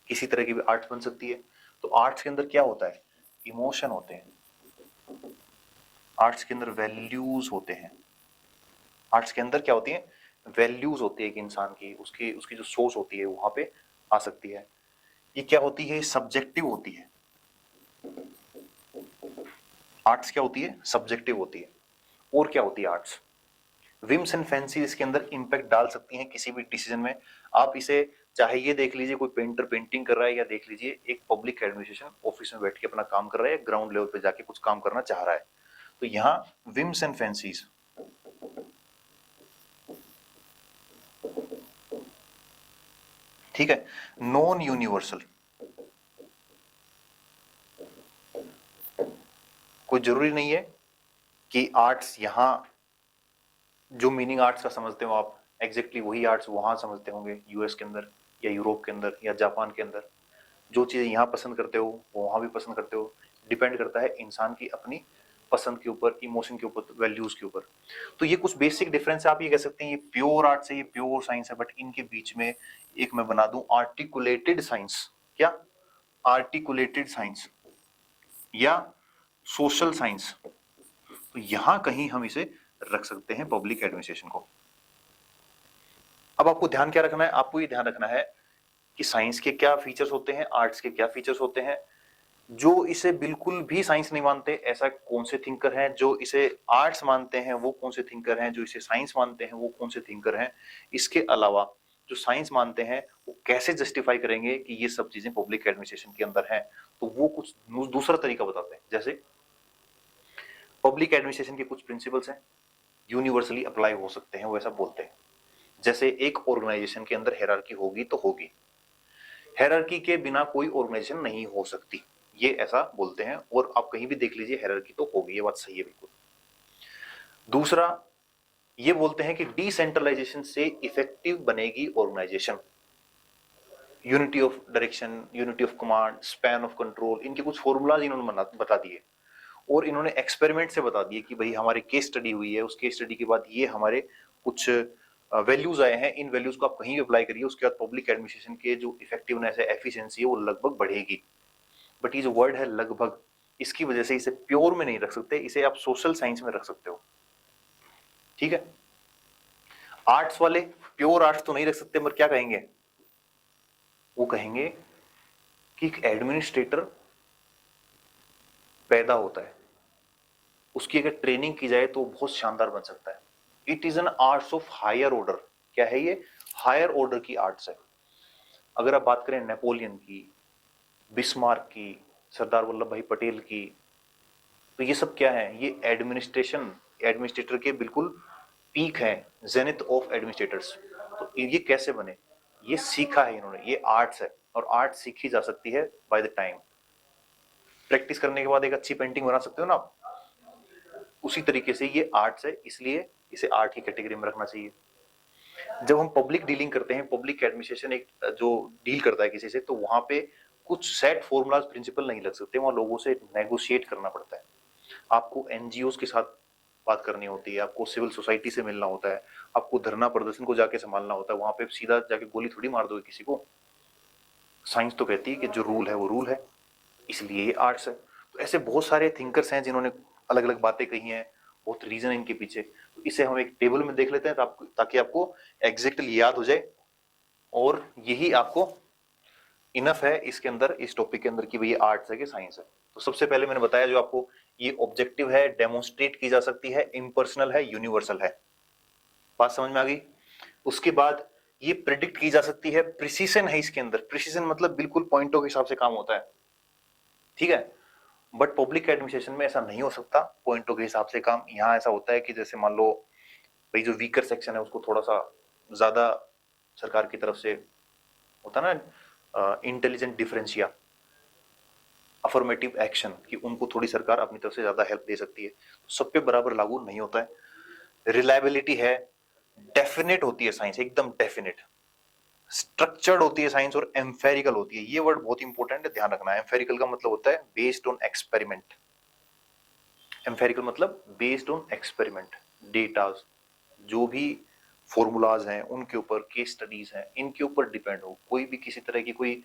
किसी तरह की भी आर्ट्स बन सकती है। तो आर्ट्स के अंदर क्या होता है? इमोशन होते हैं, आर्ट्स के अंदर वैल्यूज होते हैं। आर्ट्स के अंदर क्या होती है? वैल्यूज होती है कि इंसान की, उसकी उसकी जो सोच होती है वहां पे आ सकती है। ये क्या होती है? सब्जेक्टिव होती है। आर्ट्स क्या होती है? सब्जेक्टिव होती है। और क्या होती है आर्ट्स? विम्स एंड फैंसी इसके अंदर इंपैक्ट डाल सकती हैं किसी भी डिसीजन में। आप इसे चाहे ये देख लीजिए कोई पेंटर पेंटिंग कर रहा है, या देख लीजिए एक पब्लिक एडमिनिस्ट्रेशन ऑफिस में बैठ के अपना काम कर रहा है, ग्राउंड लेवल पे जाके कुछ काम करना चाह रहा है। तो यहाँ विम्स एंड फैंसीज, ठीक है। नॉन यूनिवर्सल, कोई जरूरी नहीं है कि आर्ट्स यहां जो मीनिंग आर्ट्स का समझते हो आप एग्जैक्टली वही आर्ट्स वहां समझते होंगे, यूएस के अंदर या यूरोप के अंदर या जापान के अंदर। जो चीजें यहाँ पसंद करते हो वो वहां भी पसंद करते हो। डिपेंड करता है इंसान की अपनी पसंद के ऊपर, इमोशन के ऊपर, वैल्यूज के ऊपर। तो ये कुछ बेसिक डिफरेंस है। आप ये कह सकते हैं ये प्योर आर्ट्स है, ये प्योर साइंस है, बट इनके बीच में एक मैं बना दूं आर्टिकुलेटेड साइंस। क्या? आर्टिकुलेटेड साइंस या सोशल साइंस। तो यहां कहीं हम इसे रख सकते हैं पब्लिक एडमिनिस्ट्रेशन को। अब आपको ध्यान क्या रखना है? आपको ये ध्यान रखना है कि साइंस के क्या फीचर्स होते हैं, आर्ट्स के क्या फीचर्स होते हैं। जो इसे बिल्कुल भी साइंस नहीं मानते ऐसा कौन से थिंकर हैं, जो इसे आर्ट्स मानते हैं वो कौन से थिंकर हैं, जो इसे साइंस मानते हैं वो कौन से थिंकर हैं। इसके अलावा जो साइंस मानते हैं वो कैसे जस्टिफाई करेंगे कि ये सब चीजें पब्लिक एडमिनिस्ट्रेशन के अंदर हैं, तो वो कुछ दूसरा तरीका बताते हैं। जैसे पब्लिक एडमिनिस्ट्रेशन के कुछ प्रिंसिपल्स हैं, यूनिवर्सली अप्लाई हो सकते हैं, वो ऐसा बोलते हैं। जैसे एक ऑर्गेनाइजेशन के अंदर हायरार्की होगी तो होगी, हायरार्की के बिना कोई ऑर्गेनाइजेशन नहीं हो सकती, ये ऐसा बोलते हैं। और आप कहीं भी देख लीजिए हायरार्की तो होगी, ये बात सही है बिल्कुल। दूसरा ये बोलते हैं कि डिसेंट्रलाइजेशन से इफेक्टिव बनेगी organisation. Unity of direction, unity of command, span of control, इनके कुछ फॉर्मूलाज इन्होंने बता दिए। और इन्होंने एक्सपेरिमेंट से बता दिए कि भाई हमारी केस स्टडी हुई है, उस केस स्टडी के बाद ये हमारे कुछ वैल्यूज आए हैं, इन वैल्यूज को आप कहीं भी अप्लाई करिए, उसके बाद पब्लिक एडमिनिस्ट्रेशन के जो इफेक्टिवनेस है, एफिशिएंसी है, वो लगभग बढ़ेगी। बट ये जो वर्ड है लगभग, इसकी वजह से इसे प्योर में नहीं रख सकते, इसे आप सोशल साइंस में रख सकते हो, ठीक है। आर्ट्स वाले प्योर आर्ट्स तो नहीं रख सकते, मगर क्या कहेंगे? वो कहेंगे कि एक एडमिनिस्ट्रेटर पैदा होता है, उसकी अगर ट्रेनिंग की जाए तो बहुत शानदार बन सकता है। It is an arts of higher order. क्या है ये? हायर ऑर्डर की आर्ट्स है। अगर आप बात करें नेपोलियन की, बिस्मार्क की, सरदार वल्लभ भाई पटेल की, तो ये सब क्या है? ये एडमिनिस्ट्रेशन, एडमिनिस्ट्रेटर के बिल्कुल पीक है, जेनिथ ऑफ एडमिनिस्ट्रेटर्स। तो ये कैसे बने? ये सीखा है इन्होंने, ये आर्ट्स है। और आर्ट सीखी जा सकती है बाय द टाइम। प्रैक्टिस करने के बाद एक अच्छी पेंटिंग बना सकते हो ना आप, उसी तरीके से ये आर्ट्स है, इसलिए इसे आर्ट की कैटेगरी में रखना चाहिए। जब हम पब्लिक डीलिंग करते हैं, पब्लिक एडमिनिस्ट्रेशन एक जो डील करता है किसी से, तो वहां पे कुछ सेट फॉर्मूलाज प्रिंसिपल नहीं लग सकते, वहां लोगों से नेगोशिएट करना पड़ता है। आपको एनजीओ के साथ बात करनी होती है, आपको सिविल सोसाइटी से मिलना होता है, आपको धरना प्रदर्शन को जाके संभालना होता है। वहां पे सीधा जाके गोली थोड़ी मार दोगे किसी को। साइंस तो कहती है कि जो रूल है वो रूल है, इसलिए ये आर्ट्स है। तो ऐसे बहुत सारे थिंकर्स हैं जिन्होंने अलग अलग बातें कही हैं, बहुत रीजन है इनके पीछे। तो इसे हम एक टेबल में देख लेते हैं ताकि आपको एग्जैक्टली याद हो जाए। और यही आपको इनफ है इसके अंदर, इस टॉपिक के अंदर, कि भाई आर्ट्स है कि साइंस है। तो सबसे पहले मैंने बताया जो आपको ये ऑब्जेक्टिव है, डेमोन्स्ट्रेट की जा सकती है, इम्पर्सनल है, यूनिवर्सल है। बात समझ में आ गई? उसके बाद ये प्रिडिक्ट की जा सकती है, प्रिसीजन है इसके अंदर। प्रिसीजन मतलब बिल्कुल पॉइंटों के हिसाब से काम होता है, ठीक है। बट पब्लिक एडमिनिस्ट्रेशन में ऐसा नहीं हो सकता पॉइंटों के हिसाब से काम। यहाँ ऐसा होता है कि जैसे मान लो भाई जो वीकर सेक्शन है उसको थोड़ा सा ज्यादा सरकार की तरफ से होता है ना इंटेलिजेंट डिफरेंशिया, अफर्मेटिव एक्शन, कि उनको थोड़ी सरकार अपनी तरफ से ज्यादा हेल्प दे सकती है। तो सब पे बराबर लागू नहीं होता है। रिलायबिलिटी है, डेफिनेट होती है साइंस, एकदम डेफिनेट। स्ट्रक्चर्ड होती है साइंस और एम्फेरिकल होती है। ये वर्ड बहुत इंपॉर्टेंट है, ध्यान रखना है। एम्फेरिकल का मतलब होता है बेस्ड ऑन एक्सपेरिमेंट। एम्फेरिकल मतलब बेस्ड ऑन एक्सपेरिमेंट, डेटा, जो भी फॉर्मूलाज हैं उनके ऊपर, केस स्टडीज हैं इनके ऊपर डिपेंड हो। कोई भी किसी तरह की कोई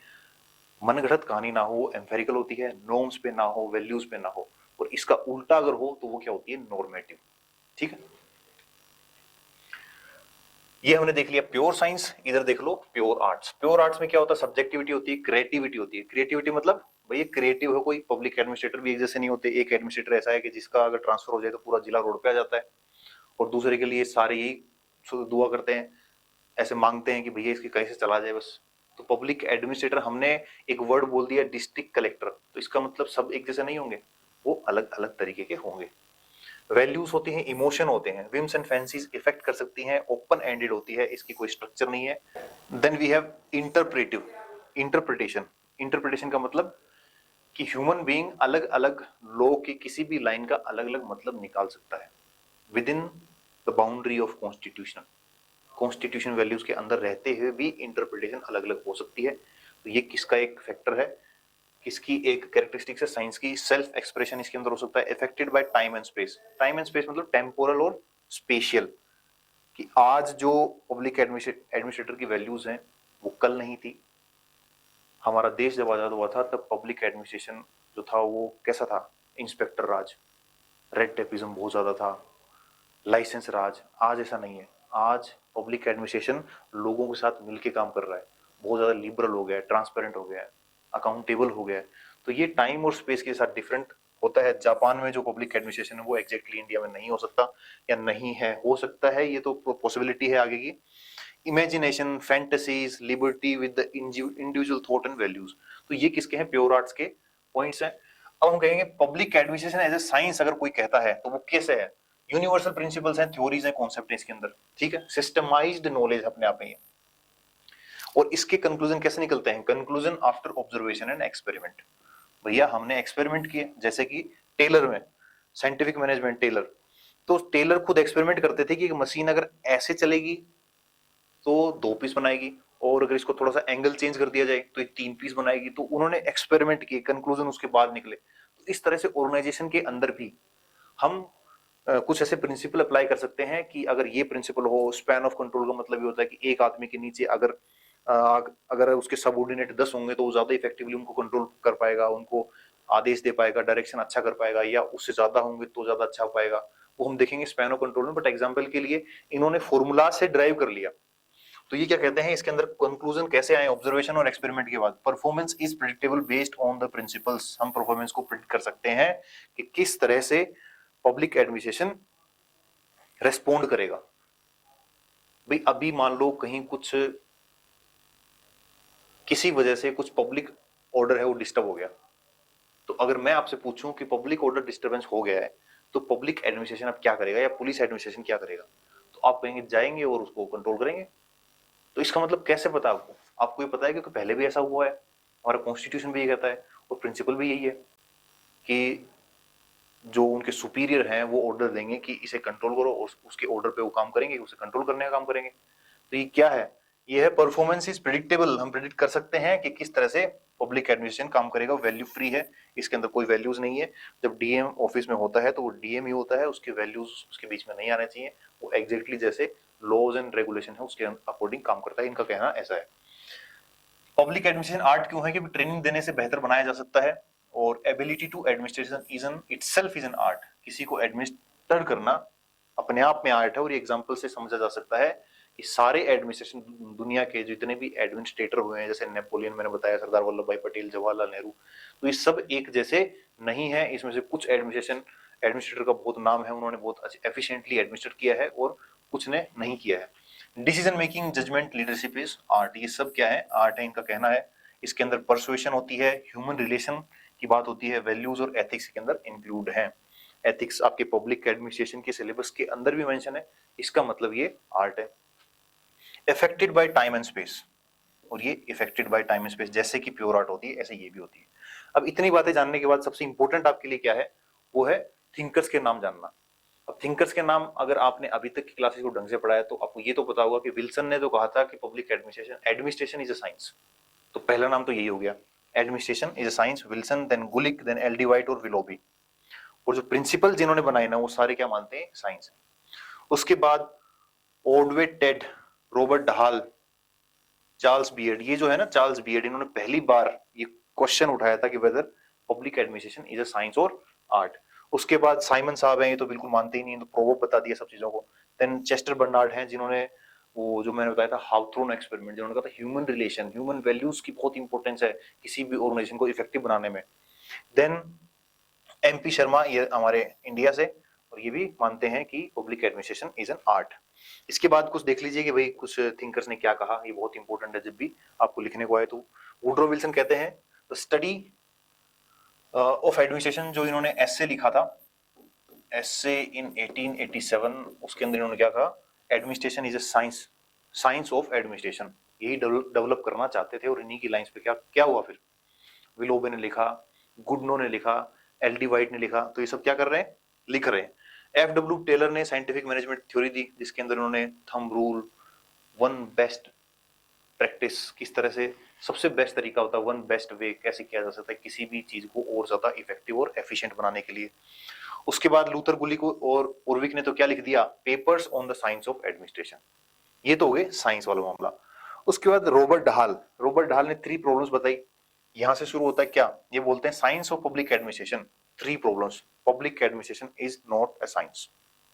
मनगढ़ंत कहानी ना हो, एम्फेरिकल होती है। नॉर्म्स पे ना हो, वैल्यूज पे ना हो। और इसका उल्टा अगर हो तो वो क्या होती है? नॉर्मेटिव। ठीक है, ये हमने देख लिया प्योर साइंस। इधर देख लो प्योर आर्ट्स। प्योर आर्ट्स में क्या होता है? सब्जेक्टिविटी होती है, क्रिएटिविटी होती है। क्रिएटिविटी मतलब भाई क्रिएटिव हो कोई। पब्लिक एडमिनिस्ट्रेटर भी एक जैसे नहीं होते। एक एडमिनिस्ट्रेटर ऐसा है कि जिसका अगर ट्रांसफर हो जाए तो पूरा जिला रोड पे आ जाता है, और दूसरे के लिए सारे यही दुआ करते हैं, ऐसे मांगते हैं कि भैया इसकी कैसे चला जाए बस। तो पब्लिक एडमिनिस्ट्रेटर, हमने एक वर्ड बोल दिया डिस्ट्रिक्ट कलेक्टर, तो इसका मतलब सब एक जैसे नहीं होंगे, वो अलग अलग तरीके के होंगे। वैल्यूज होती हैं, इमोशन होते हैं, विम्स एंड फैंसीज इफेक्ट कर सकती हैं, ओपन एंडेड होती है, इसकी कोई स्ट्रक्चर नहीं है। Then we have interpretive, interpretation. Interpretation का मतलब कि ह्यूमन बीइंग अलग अलग लॉ की किसी भी लाइन का अलग अलग मतलब निकाल सकता है with in the boundary of constitution. Constitution values के अंदर रहते हुए भी इंटरप्रिटेशन अलग अलग हो सकती है। तो ये किसका एक फैक्टर है, किसकी एक कैरेक्टरिस्टिक्स है? साइंस की। सेल्फ एक्सप्रेशन इसके अंदर हो सकता है, affected by time and space. Time and space मतलब टेम्पोरल और स्पेशियल, कि आज जो पब्लिक एडमिनिस्ट्रेटर की वैल्यूज हैं वो कल नहीं थी। हमारा देश जब आजाद हुआ था तब पब्लिक एडमिनिस्ट्रेशन जो था वो कैसा था? इंस्पेक्टर राज, रेड टेपिज्म बहुत ज्यादा था, लाइसेंस राज। आज ऐसा नहीं है। आज पब्लिक एडमिनिस्ट्रेशन लोगों के साथ मिलकर काम कर रहा है, बहुत ज्यादा लिबरल हो गया है, ट्रांसपेरेंट हो गया है, अकाउंटेबल हो गया है। तो ये टाइम और स्पेस के साथ डिफरेंट होता है। जापान में जो पब्लिक एडमिनिस्ट्रेशन है वो एग्जैक्टली इंडिया में नहीं हो सकता, या नहीं है, हो सकता है, ये तो पॉसिबिलिटी है आगे की। Imagination, fantasies, liberty with the individual thought and values. तो ये किसके हैं? प्योर आर्ट्स के पॉइंट्स हैं। अब हम कहेंगे public administration as a science अगर कोई कहता है तो वो कैसे है? यूनिवर्सल प्रिंसिपल्स हैं, थ्योरीज हैं, कॉन्सेप्ट है इसके अंदर, ठीक है। सिस्टमाइज्ड नॉलेज अपने आप में ये। और इसके कंक्लूजन कैसे निकलते हैं? Conclusion after observation and experiment. भैया हमने एक्सपेरिमेंट किए, जैसे कि टेलर में, साइंटिफिक मैनेजमेंट टेलर, तो टेलर खुद एक्सपेरिमेंट करते थे कि मशीन अगर ऐसे चलेगी तो 2 पीस बनाएगी, और अगर इसको थोड़ा सा एंगल चेंज कर दिया जाए तो ये 3 पीस बनाएगी। तो उन्होंने एक्सपेरिमेंट किए, कंक्लूजन उसके बाद निकले। तो इस तरह से ऑर्गेनाइजेशन के अंदर भी हम कुछ ऐसे प्रिंसिपल अप्लाई कर सकते हैं कि अगर ये प्रिंसिपल हो, स्पैन ऑफ कंट्रोल का मतलब ये होता है कि एक आदमी के नीचे अगर उसके सबऑर्डिनेट 10 होंगे तो वो ज्यादा इफेक्टिवली उनको कंट्रोल कर पाएगा, उनको आदेश दे पाएगा, डायरेक्शन अच्छा कर पाएगा, या उससे ज्यादा होंगे तो ज्यादा अच्छा हो पाएगा। वो हम देखेंगे स्पैन ऑफ कंट्रोल में। बट एग्जाम्पल के लिए इन्होंने फॉर्मूला से ड्राइव कर लिया। तो ये क्या कहते हैं इसके अंदर? कंक्लूजन कैसे आए ऑब्जर्वेशन और एक्सपेरिमेंट के बाद? Performance is predictable based on the principles. हम परफॉर्मेंस को प्रिडिक्ट कर सकते हैं कि किस तरह से पब्लिक एडमिनिस्ट्रेशन रेस्पॉन्ड करेगा। भाई अभी मान लो कहीं कुछ किसी वजह से कुछ पब्लिक ऑर्डर है वो डिस्टर्ब हो गया, तो अगर मैं आपसे पूछूं कि पब्लिक ऑर्डर डिस्टर्बेंस हो गया है तो पब्लिक एडमिनिस्ट्रेशन अब क्या करेगा, या पुलिस एडमिनिस्ट्रेशन क्या करेगा? तो आप कहेंगे जाएंगे और उसको कंट्रोल करेंगे। तो इसका मतलब कैसे पता आपको? आपको ये पता है क्योंकि पहले भी ऐसा हुआ है, हमारा कॉन्स्टिट्यूशन भी ये कहता है और प्रिंसिपल भी यही है कि जो उनके सुपीरियर हैं वो ऑर्डर देंगे कि इसे कंट्रोल करो, और उसके ऑर्डर पे वो काम करेंगे, उसे कंट्रोल करने का काम करेंगे। तो ये क्या है? ये है परफॉर्मेंस इज प्रिडिक्टेबल। हम प्रिडिक्ट कर सकते हैं कि किस तरह से पब्लिक एडमिनिस्ट्रेशन काम करेगा। वैल्यू फ्री है, इसके अंदर कोई वैल्यूज नहीं है। जब डीएम ऑफिस में होता है तो वो डीएम ही होता है, उसके वैल्यूज उसके बीच में नहीं आने चाहिए। वो एग्जैक्टली जैसे लॉज एंड रेगुलेशन है उसके अकॉर्डिंग काम करता है। इनका कहना ऐसा है। पब्लिक एडमिनिस्ट्रेशन आर्ट क्यों है? कि ट्रेनिंग देने से बेहतर बनाया जा सकता है, और ability to administration is in itself is an art. किसी को एडमिनिस्टर करना अपने आप में आर्ट है। और ये एग्जांपल से समझा जा सकता है कि कि सारे एडमिनिस्ट्रेशन दुनिया के जितने भी एडमिनिस्ट्रेटर हुए हैं, जैसे नेपोलियन मैंने बताया, सरदार वल्लभ भाई पटेल, जवाहरलाल नेहरू, तो ये सब एक जैसे नहीं है। इसमें से कुछ एडमिनिस्ट्रेटर का बहुत नाम है, उन्होंने बहुत एफिशिएंटली एडमिनिस्ट्रेट किया है और कुछ ने नहीं किया है। Decision making, judgement, leadership is art, ये सब क्या है? आर्ट है, इनका कहना है। इसके अंदर परसुएशन होती है, ह्यूमन रिलेशन की बात होती है, वैल्यूज और एथिक्स के अंदर इंक्लूड है। एथिक्स आपके पब्लिक एडमिनिस्ट्रेशन के सिलेबस के अंदर भी मेंशन है, इसका मतलब ये आर्ट है। Affected by time and space, और ये affected by time and space, जैसे कि प्योर आर्ट होती है ऐसे ये भी होती है। अब इतनी बातें जानने के बाद सबसे इंपॉर्टेंट आपके लिए क्या है? वो है थिंकर्स के नाम जानना। अब थिंकर्स के नाम अगर आपने अभी तक की क्लासेस को ढंग से पढ़ा है तो आपको ये तो पता होगा कि विल्सन ने तो कहा था कि public administration is a science, तो पहला नाम तो यही हो गया, administration is a science, Wilson, then Gulick, then L D White और विलोबी। और जो प्रिंसिपल जिन्होंने बनाए ना वो सारे क्या मानते हैं? साइंस है। उसके बाद ओडवे Ted, Robert Dahal, Charles beard, ये जो है ना चार्ल्स बियर्ड, इन्होंने पहली बार ये क्वेश्चन उठाया था कि whether public administration is a science और आर्ट। उसके बाद साइमन साहब हैं, ये तो बिल्कुल मानते ही नहीं, तो प्रोवर्ब बता दिया सब चीजों को। देन चेस्टर बर्नार्ड हैं, जिन्होंने वो जो मैंने बताया था हाउथ्रोन एक्सपेरिमेंट, जिन्होंने कहा था ह्यूमन रिलेशन, ह्यूमन वैल्यूज की बहुत इंपॉर्टेंस है किसी भी ऑर्गेनाइजेशन को इफेक्टिव बनाने में। देन एमपी शर्मा, ये हमारे इंडिया से, और ये भी मानते हैं कि public administration is an art. इसके बाद कुछ देख लीजिए कि भाई कुछ थिंकर्स ने क्या कहा, ये बहुत इंपॉर्टेंट है जब भी आपको लिखने को आए तो। वुड्रो विल्सन कहते हैं द स्टडी ऑफ एडमिनिस्ट्रेशन, जो इन्होंने एस्से लिखा था, एस्से इन 1887, उसके अंदर इन्होंने क्या कहा? Administration is a science, science of administration, यही डेवलप करना चाहते थे। और इन्हीं की लाइंस पे क्या क्या हुआ फिर? विलोबे ने लिखा, गुडनो ने लिखा, एल डी वाइट ने लिखा, तो ये सब क्या कर रहे हैं? लिख रहे हैं। एफ डब्ल्यू टेलर ने साइंटिफिक मैनेजमेंट थ्योरी दी, जिसके अंदर उन्होंने thumb rule, one best practice, किस तरह से सबसे बेस्ट तरीका होता है, वन बेस्ट वे कैसे किया जा सकता है किसी भी चीज को और ज्यादा इफेक्टिव और एफिशिएंट बनाने के लिए। उसके बाद लूथर गुली को और उर्विक ने तो क्या लिख दिया? Papers on the science of administration. ये तो हो गए साइंस वाला मामला। उसके बाद रॉबर्ट डहाल ने 3 प्रॉब्लम्स बताई। यहां से शुरू होता है क्या? ये बोलते हैं science of public administration, 3 problems, public administration is not a science.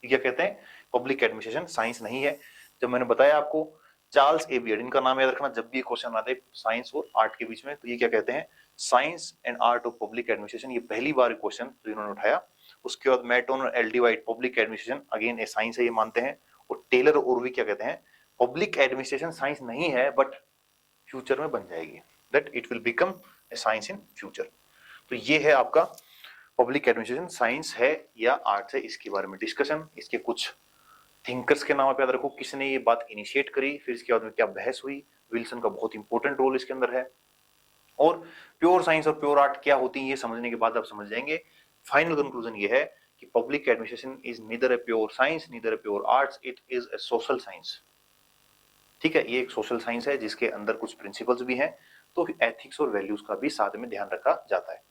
ये क्या कहते हैं? पब्लिक एडमिनिस्ट्रेशन साइंस नहीं है। जब मैंने बताया आपको चार्ल्स ए बियर्ड, इनका नाम याद रखना जब भी क्वेश्चन आते हैं साइंस और आर्ट के बीच में, तो ये क्या कहते हैं? Science and art of public administration, ये पहली बार क्वेश्चन जो इन्होंने उठाया। उसके बाद मैटोन और L D white, public administration again ए साइंस है, ये मानते हैं। और टेलर और उर्वी क्या कहते हैं? पब्लिक एडमिनिस्ट्रेशन साइंस नहीं है, बट फ्यूचर में बन जाएगी, that it will become a science in future. तो ये है आपका पब्लिक एडमिनिस्ट्रेशन साइंस है या आर्ट्स है, इसके बारे में डिस्कशन। इसके कुछ थिंकर्स के नाम आप याद रखो, किसने ये बात इनिशिएट करी, फिर इसके बाद में क्या बहस हुई। विल्सन का बहुत इंपॉर्टेंट रोल इसके अंदर है। और प्योर साइंस और प्योर आर्ट क्या होती है, ये समझने के बाद आप समझ जाएंगे। फाइनल कंक्लूजन ये है कि public administration is neither a pure science, neither a pure arts, it is a social science. ठीक है, ये एक सोशल साइंस है जिसके अंदर कुछ प्रिंसिपल्स भी हैं, तो एथिक्स और वैल्यूज का भी साथ में ध्यान रखा जाता है।